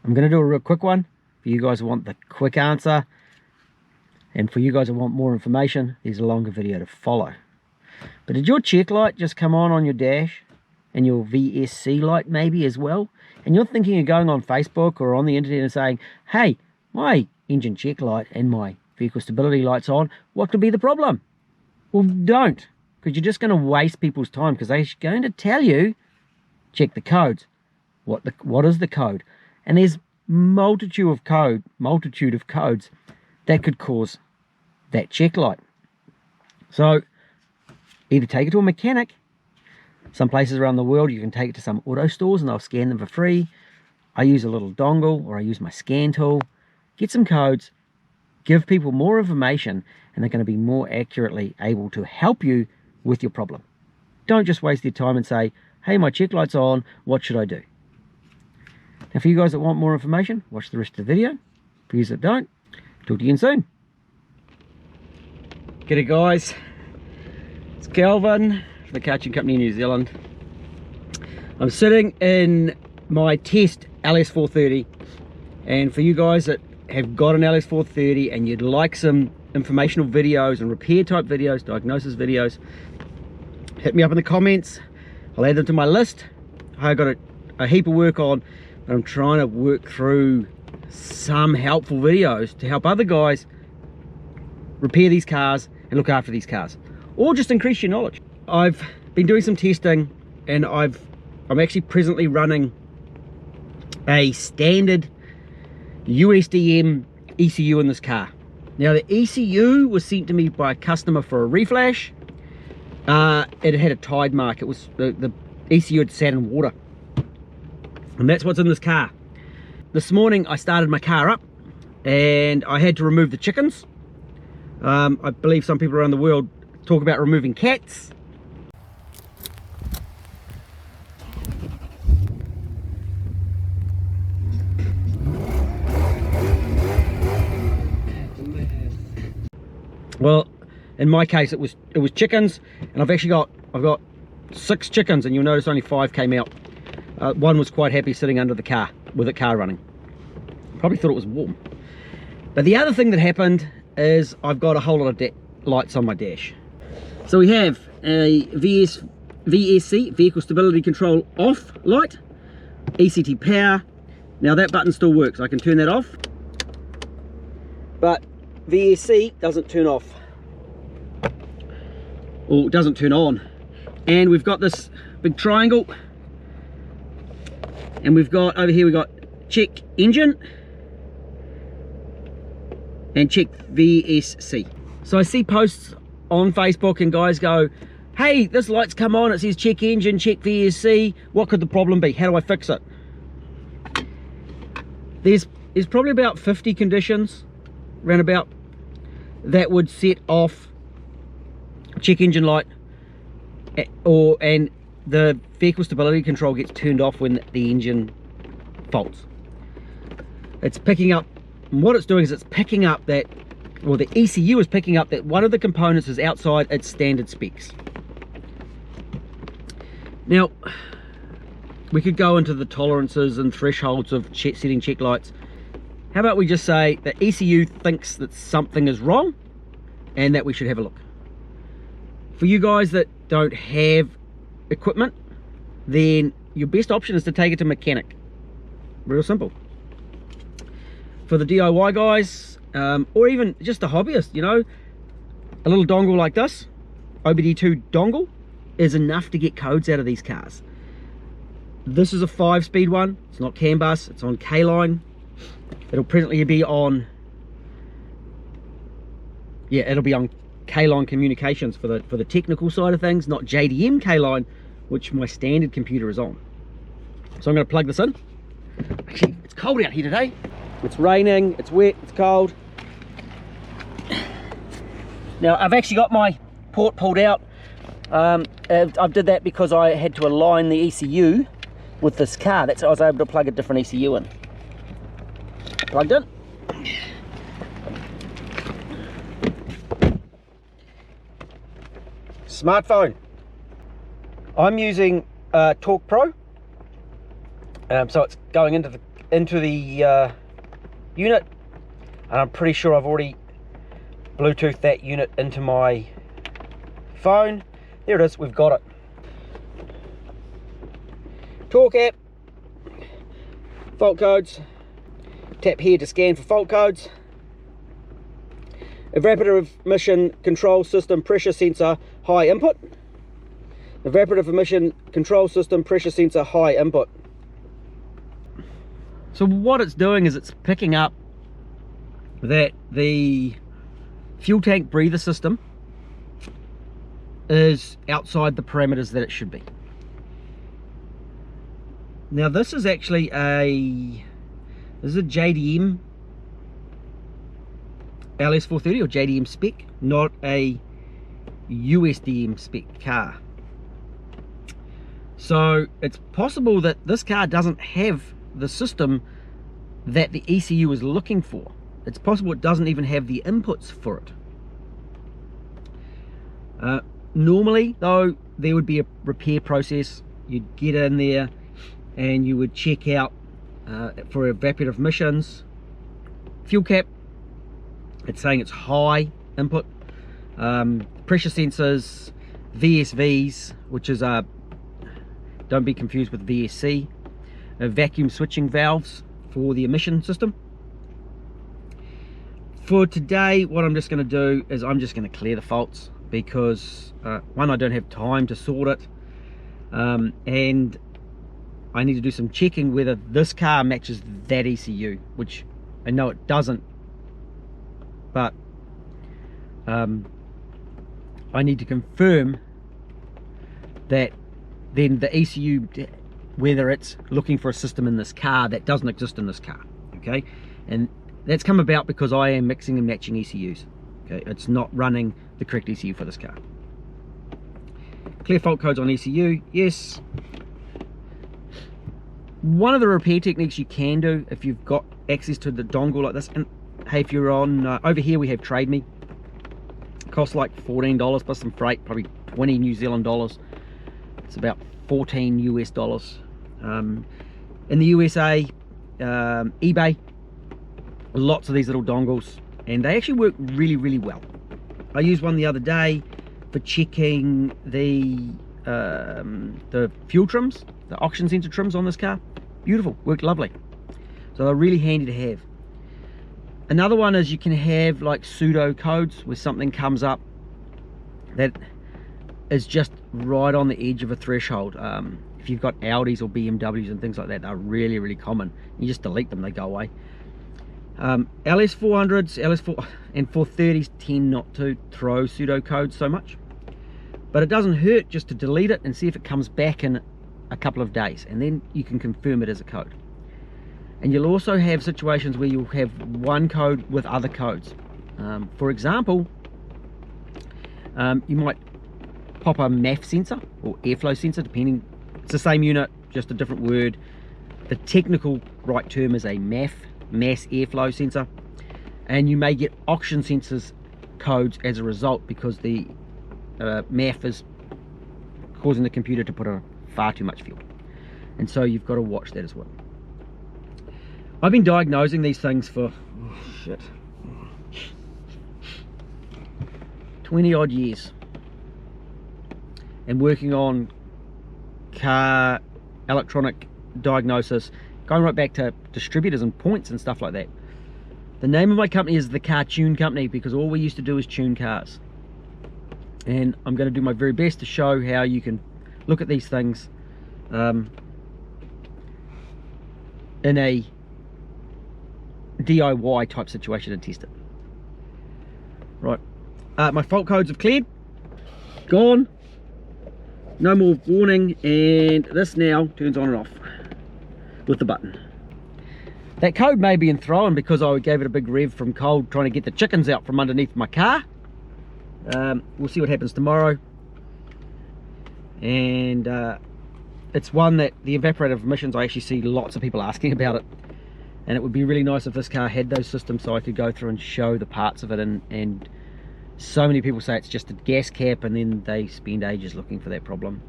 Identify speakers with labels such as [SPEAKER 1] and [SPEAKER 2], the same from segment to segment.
[SPEAKER 1] I'm going to do a real quick one for you guys who want the quick answer, and for you guys who want more information, there's a longer video to follow. But did your check light just come on your dash, and your VSC light maybe as well, and you're thinking of going on Facebook or on the internet and saying, hey, my engine check light and my vehicle stability light's on, what could be the problem? Well, don't, because you're just going to waste people's time, because they're going to tell you, check the codes. What is the code? And there's multitude of codes that could cause that check light. So either take it to a mechanic. Some places around the world you can take it to some auto stores and they'll scan them for free. I use a little dongle, or I use my scan tool. Get some codes, give people more information, and they're going to be more accurately able to help you with your problem. Don't just waste your time and say, hey, my check light's on, what should I do? Now for you guys that want more information, watch the rest of the video. For you that don't, talk to you again soon. G'day guys, it's Calvin from the Coaching Company in New Zealand. I'm sitting in my test Ls430, and for you guys that have got an Ls430 and you'd like some informational videos and repair type videos, diagnosis videos, hit me up in the comments. I'll add them to my list. I've got a heap of work on, but I'm trying to work through some helpful videos to help other guys repair these cars and look after these cars, or just increase your knowledge. I've been doing some testing, and I'm actually presently running a standard USDM ECU in this car. Now the ECU was sent to me by a customer for a reflash. It had a tide mark. It was the ECU had sat in water, and that's what's in this car. This morning I started my car up and I had to remove the chickens. I believe some people around the world talk about removing cats. Well, in my case it was chickens, and I've got 6 chickens, and you'll notice only 5 came out. One was quite happy sitting under the car with the car running. Probably thought it was warm. But the other thing that happened is I've got a whole lot of lights on my dash. So we have a VSC, Vehicle Stability Control Off light, ECT Power. Now that button still works. I can turn that off, but VSC doesn't turn off, or doesn't turn on. And we've got this big triangle, and we've got over here, we've got check engine and check VSC. So I see posts on Facebook and guys go, hey, this light's come on, it says check engine, check VSC, what could the problem be? How do I fix it? There's probably about 50 conditions round about that would set off check engine light, and the vehicle stability control gets turned off when the engine faults. It's picking up, and what it's doing is it's picking up that, well, the ECU is picking up that one of the components is outside its standard specs. Now we could go into the tolerances and thresholds of setting check lights. How about we just say that ECU thinks that something is wrong and that we should have a look. For you guys that don't have equipment, then your best option is to take it to a mechanic. Real simple. For the DIY guys, or even just a hobbyist, you know, a little dongle like this, OBD2 dongle, is enough to get codes out of these cars. This is a 5-speed one. It's not CAN bus, it's on K-line. It'll presently be on, yeah, it'll be on K-line communications for the technical side of things, not JDM K-line, which my standard computer is on. So I'm going to plug this in. Actually, it's cold out here today. It's raining, it's wet, it's cold. Now I've actually got my port pulled out. I did that because I had to align the ECU with this car. That's how I was able to plug a different ECU in. Plugged in. Smartphone. I'm using Talk Pro. So it's going into into the unit, and I'm pretty sure I've already Bluetoothed that unit into my phone. There it is, we've got it. Talk app, fault codes, tap here to scan for fault codes. Evaporative emission control system pressure sensor high input. Evaporative emission control system pressure sensor high input. So what it's doing is it's picking up that the fuel tank breather system is outside the parameters that it should be. Now this is actually a JDM Ls430 or JDM spec, not a USDM spec car. So it's possible that this car doesn't have the system that the ECU is looking for. It's possible it doesn't even have the inputs for it. Normally though, there would be a repair process. You'd get in there and you would check out for evaporative emissions. Fuel cap, it's saying it's high input. Pressure sensors, VSVs, which is don't be confused with VSC. Vacuum switching valves for the emission system. For today, what I'm just going to do is I'm just going to clear the faults, because one, I don't have time to sort it, and I need to do some checking whether this car matches that ECU, which I know it doesn't, but I need to confirm that then the ECU, whether it's looking for a system in this car that doesn't exist in this car. Okay, and that's come about because I am mixing and matching ECUs. Okay, it's not running the correct ECU for this car. Clear fault codes on ECU, yes. One of the repair techniques you can do if you've got access to the dongle like this, and hey, if you're on over here we have Trade Me. It costs like $14 plus some freight, probably 20 New Zealand dollars. It's about 14 US dollars. In the USA, eBay, lots of these little dongles, and they actually work really well. I used one the other day for checking the fuel trims, the oxygen sensor trims on this car. Beautiful, worked lovely. So they're really handy to have. Another one is you can have like pseudo codes where something comes up that is just right on the edge of a threshold. If you've got Audis or BMWs and things like that, they're really common. You just delete them, they go away. LS400s, LS4 and 430s tend not to throw pseudo codes so much, but it doesn't hurt just to delete it and see if it comes back in a couple of days, and then you can confirm it as a code. And you'll also have situations where you'll have one code with other codes. For example, you might pop a MAF sensor or airflow sensor, depending, it's the same unit, just a different word. The technical right term is a MAF, mass airflow sensor, and you may get oxygen sensors codes as a result because the MAF is causing the computer to put on far too much fuel, and so you've got to watch that as well. I've been diagnosing these things for 20 odd years and working on car electronic diagnosis, going right back to distributors and points and stuff like that. The name of my company is the Car Tune Company because all we used to do is tune cars, and I'm going to do my very best to show how you can look at these things in a DIY type situation and test it. Right, my fault codes have cleared, gone, no more warning, and this now turns on and off with the button. That code may be thrown because I gave it a big rev from cold trying to get the chickens out from underneath my car. We'll see what happens tomorrow. And it's one that the evaporative emissions, I actually see lots of people asking about it, and it would be really nice if this car had those systems so I could go through and show the parts of it, and so many people say it's just a gas cap and then they spend ages looking for that problem.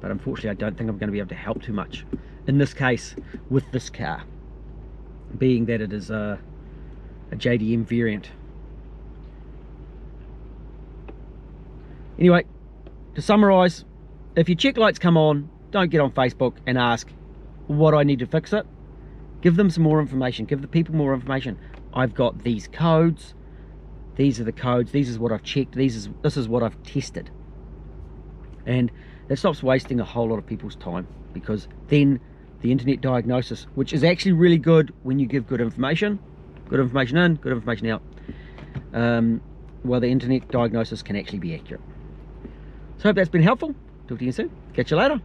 [SPEAKER 1] But unfortunately I don't think I'm going to be able to help too much in this case with this car. being that it is a JDM variant. Anyway, to summarize, if your check lights come on, don't get on Facebook and ask what I need to fix it. Give them some more information. Give the people more information. I've got these codes. These are the codes. This is what I've checked. This is what I've tested. And that stops wasting a whole lot of people's time, because then the internet diagnosis, which is actually really good when you give good information in, good information out, well, the internet diagnosis can actually be accurate. So I hope that's been helpful. Talk to you soon. Catch you later.